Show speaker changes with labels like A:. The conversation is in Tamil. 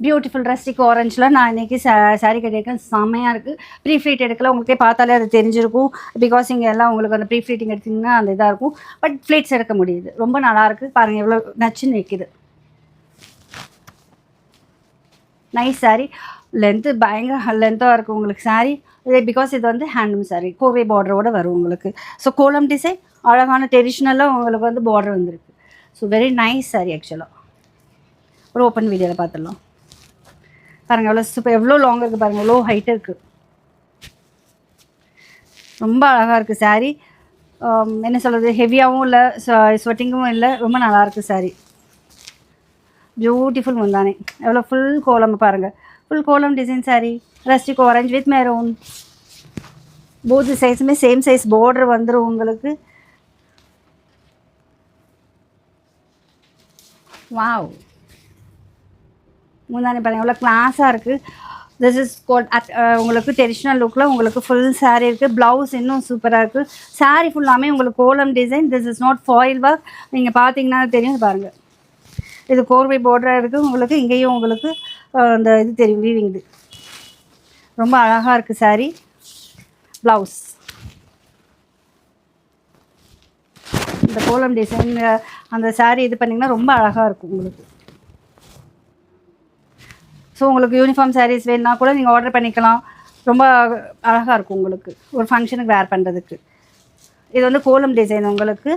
A: பியூட்டிஃபுல் ரஸ்டிக் ஆரஞ்சில் நான் இன்றைக்கி சாரீ கட்டியிருக்கேன். செம்மையாக இருக்குது. ப்ரீ ஃப்ளீட் எடுக்கல, உங்களுக்கே பார்த்தாலே அது தெரிஞ்சிருக்கும். பிகாஸ் இங்கே எல்லாம் உங்களுக்கு அந்த ப்ரீ ஃப்ளீட்டிங் எடுத்திங்கன்னா அந்த இதாக இருக்கும். பட் ஃப்ளீட்ஸ் எடுக்க முடியுது. ரொம்ப நல்லாயிருக்கு. பாருங்கள் எவ்வளோ நச்சுன்னு நிற்கிது. நைஸ் சாரீ. லென்த்து பயங்கர லென்த்தாக இருக்குது உங்களுக்கு சாரீ. இதே பிகாஸ் இது வந்து ஹேண்ட்லூம் சாரீ, கோவை பார்டரோடு வரும் உங்களுக்கு. ஸோ கோலம் டிசைன் அழகான ட்ரெடிஷ்னலாக உங்களுக்கு வந்து பார்டர் வந்துருக்கு. So very nice sari. ஆக்சுவலாக ஒரு ஓப்பன் வீடியோவில் பார்த்துடலாம். பாருங்கள் எவ்வளோ சூப்பர், எவ்வளோ லாங் இருக்குது பாருங்கள், எவ்வளோ ஹைட் இருக்குது. ரொம்ப அழகாக இருக்குது சாரீ. என்ன சொல்கிறது, ஹெவியாகவும் இல்லை, ஸ்வெட்டிங்கும் இல்லை, ரொம்ப நல்லாயிருக்கு சாரீ. பியூட்டிஃபுல் முந்தானே, எவ்வளோ ஃபுல் கோலம் பாருங்கள், ஃபுல் கோலம் design sari. Rustic orange with maroon, both சைஸுமே சேம் சைஸ் பார்டர் வந்துடும் உங்களுக்கு. வாவ், முந்தானே பாருங்கள் எவ்வளோ கிளாஸாக இருக்குது. திஸ் இஸ் உங்களுக்கு ட்ரெடிஷ்னல் லுக்கில் உங்களுக்கு ஃபுல் சாரீ இருக்குது. ப்ளவுஸ் இன்னும் சூப்பராக இருக்குது. சாரீ ஃபுல்லாமே உங்களுக்கு கோலம் design. This is not foil work. நீங்கள் பார்த்தீங்கன்னா தெரியும் பாருங்கள், இது கோர்வை பார்டராக இருக்குது உங்களுக்கு. இங்கேயும் உங்களுக்கு அந்த இது தெரியும், வீவிங். இது ரொம்ப அழகாக இருக்குது சாரீ. ப்ளவுஸ் இந்த கோலம் டிசைன் அந்த சாரீ இது பண்ணிங்கன்னா ரொம்ப அழகாக இருக்கும் உங்களுக்கு. ஸோ உங்களுக்கு யூனிஃபார்ம் சாரீஸ் வேணுன்னா கூட நீங்கள் ஆர்டர் பண்ணிக்கலாம். ரொம்ப அழகாக இருக்கும் உங்களுக்கு ஒரு ஃபங்க்ஷனுக்கு வேர் பண்ணுறதுக்கு. இது வந்து கோலம் டிசைன் உங்களுக்கு.